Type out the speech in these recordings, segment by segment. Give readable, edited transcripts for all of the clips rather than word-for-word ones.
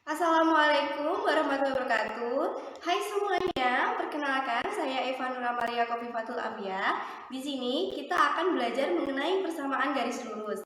Assalamualaikum warahmatullahi wabarakatuh. Hai semuanya, perkenalkan saya Eva Nura Maria Kofifatul Abia. Di sini kita akan belajar mengenai persamaan garis lurus.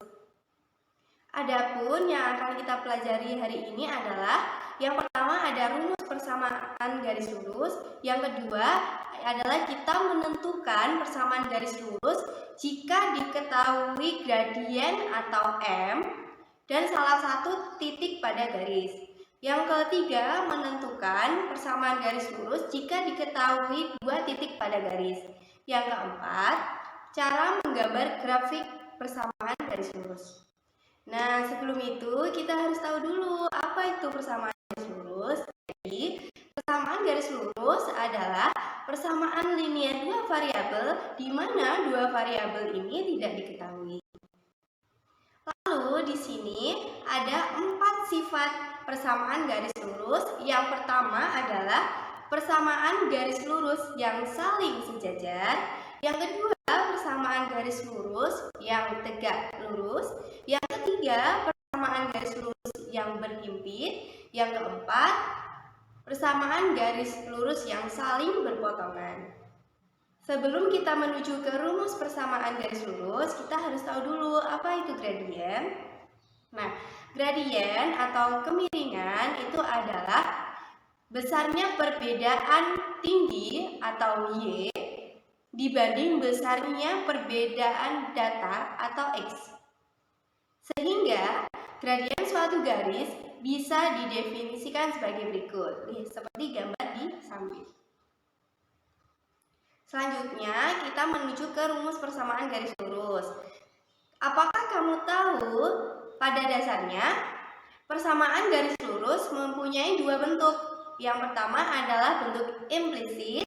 Adapun yang akan kita pelajari hari ini adalah yang pertama ada rumus persamaan garis lurus, yang kedua adalah kita menentukan persamaan garis lurus jika diketahui gradien atau M dan salah satu titik pada garis. Yang ketiga, menentukan persamaan garis lurus jika diketahui dua titik pada garis. Yang keempat, cara menggambar grafik persamaan garis lurus. Nah, sebelum itu kita harus tahu dulu apa itu persamaan garis lurus. Jadi, persamaan garis lurus adalah persamaan linear dua variabel di mana dua variabel ini tidak diketahui. Lalu di sini ada 4 sifat persamaan garis lurus. Yang pertama adalah persamaan garis lurus yang saling sejajar. Yang kedua, persamaan garis lurus yang tegak lurus. Yang ketiga, persamaan garis lurus yang berhimpit. Yang keempat, persamaan garis lurus yang saling berpotongan. Sebelum kita menuju ke rumus persamaan garis lurus, kita harus tahu dulu apa itu gradien. Nah, gradien atau kemiringan itu adalah besarnya perbedaan tinggi atau Y dibanding besarnya perbedaan datar atau X. Sehingga gradien suatu garis bisa didefinisikan sebagai berikut, seperti gambar di samping. Selanjutnya, kita menuju ke rumus persamaan garis lurus. Apakah kamu tahu pada dasarnya persamaan garis lurus mempunyai dua bentuk? Yang pertama adalah bentuk implisit,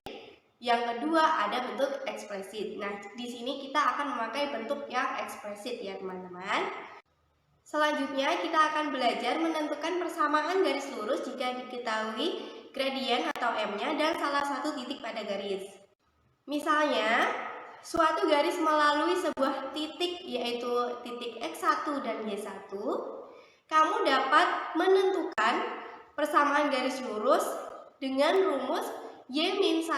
yang kedua ada bentuk eksplisit. Nah, di sini kita akan memakai bentuk yang eksplisit ya, teman-teman. Selanjutnya, kita akan belajar menentukan persamaan garis lurus jika diketahui gradien atau M-nya dan salah satu titik pada garis. Misalnya, suatu garis melalui sebuah titik yaitu titik X1 dan Y1, kamu dapat menentukan persamaan garis lurus dengan rumus Y-1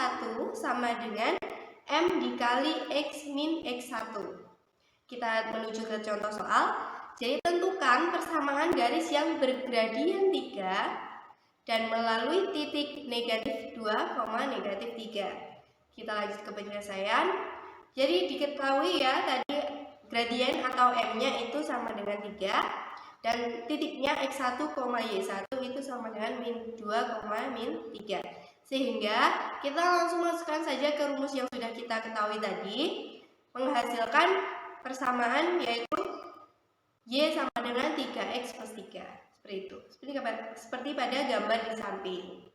sama dengan M dikali X min X1. Kita menuju ke contoh soal. Jadi tentukan persamaan garis yang bergradien 3 dan melalui titik negatif 2, negatif 3. Kita lanjut ke penyelesaian. Jadi diketahui ya tadi gradien atau M-nya itu sama dengan 3 dan titiknya X1, Y1 itu sama dengan min 2, min 3. Sehingga kita langsung masukkan saja ke rumus yang sudah kita ketahui tadi, menghasilkan persamaan yaitu Y sama dengan 3X plus 3. Seperti itu. Seperti pada gambar di samping.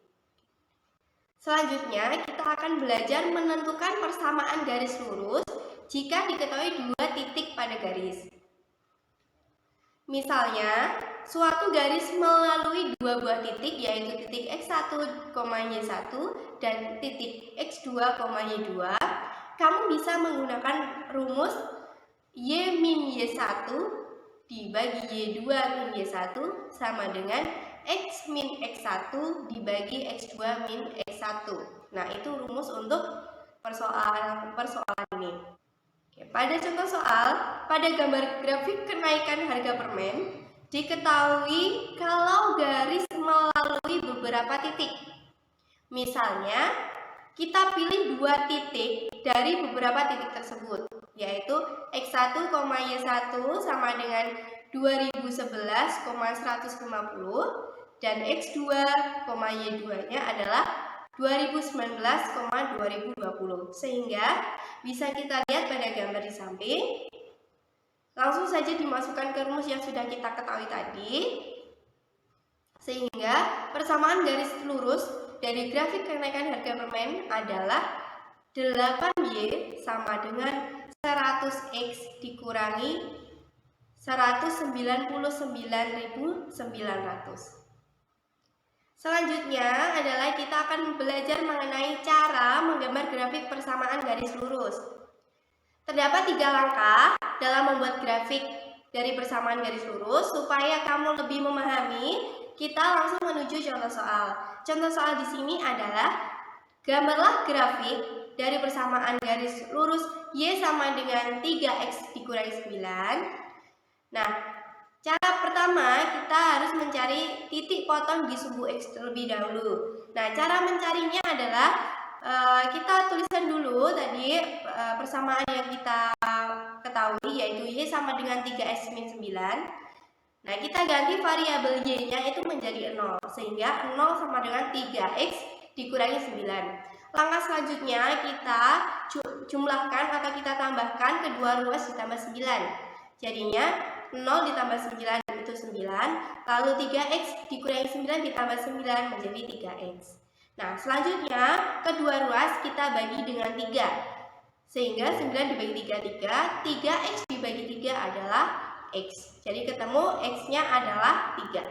Selanjutnya, kita akan belajar menentukan persamaan garis lurus jika diketahui dua titik pada garis. Misalnya, suatu garis melalui dua buah titik yaitu titik X1, Y1 dan titik X2, Y2. Kamu bisa menggunakan rumus Y min Y1 dibagi Y2 min Y1 sama dengan X min X1 dibagi X2 min X1. Nah, itu rumus untuk persoalan ini. Oke, pada contoh soal, pada gambar grafik kenaikan harga permen, diketahui kalau garis melalui beberapa titik. Misalnya, kita pilih dua titik dari beberapa titik tersebut, yaitu X1, Y1 sama dengan 2011,150 dan X2, Y2-nya adalah 2019,2020. Sehingga bisa kita lihat pada gambar di samping. Langsung saja dimasukkan ke rumus yang sudah kita ketahui tadi. Sehingga persamaan garis lurus dari grafik kenaikan harga permen adalah 8Y sama dengan 100X dikurangi 199.900. Selanjutnya adalah kita akan belajar mengenai cara menggambar grafik persamaan garis lurus. Terdapat 3 langkah dalam membuat grafik dari persamaan garis lurus. Supaya kamu lebih memahami, kita langsung menuju contoh soal. Contoh soal di sini adalah gambarlah grafik dari persamaan garis lurus Y sama dengan 3X dikurangi 9. Nah, cara pertama kita harus mencari titik potong di sumbu X terlebih dahulu. Nah, cara mencarinya adalah kita tuliskan dulu tadi persamaan yang kita ketahui, yaitu Y sama dengan 3X min 9. Nah, kita ganti variabel Y-nya itu menjadi 0, sehingga 0 sama dengan 3X dikurangi 9. Langkah selanjutnya kita jumlahkan atau kita tambahkan kedua ruas ditambah 9. Jadinya 0 ditambah 9 itu 9, lalu 3X dikurangi 9 ditambah 9 menjadi 3X. Nah, selanjutnya kedua ruas kita bagi dengan 3, sehingga 9 dibagi 3, 3X dibagi 3 adalah X. Jadi ketemu X-nya adalah 3.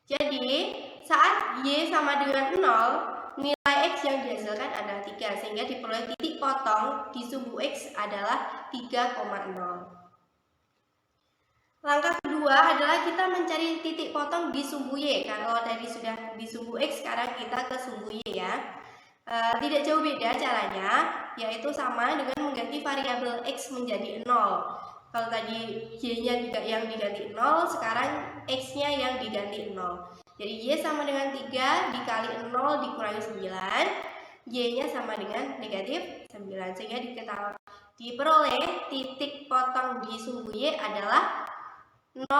Jadi saat Y sama dengan 0, nilai X yang dihasilkan adalah 3, sehingga diperoleh titik potong di sumbu X adalah 3,0. Langkah kedua adalah kita mencari titik potong di sumbu Y. Kalau tadi sudah di sumbu X, sekarang kita ke sumbu Y ya. Tidak jauh beda caranya, yaitu sama dengan mengganti variabel X menjadi 0. Kalau tadi Y-nya yang diganti 0, sekarang X-nya yang diganti 0. Jadi Y sama dengan 3 dikali 0 dikurangi 9, Y-nya sama dengan negatif 9. Sehingga diperoleh titik potong di sumbu Y adalah 0,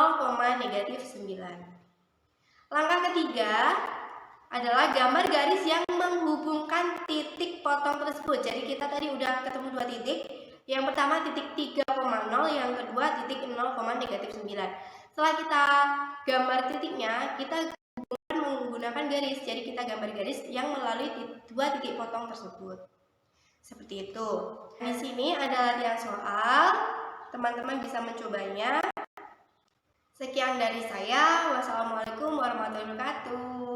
negatif 9. Langkah ketiga adalah gambar garis yang menghubungkan titik potong tersebut. Jadi kita tadi udah ketemu dua titik. Yang pertama titik 3,0, yang kedua titik 0, negatif 9. Setelah kita gambar titiknya, kita menggunakan garis. Jadi kita gambar garis yang melalui dua titik potong tersebut. Seperti itu. Di sini ada latihan soal. Teman-teman bisa mencobanya. Sekian dari saya. Wassalamualaikum warahmatullahi wabarakatuh.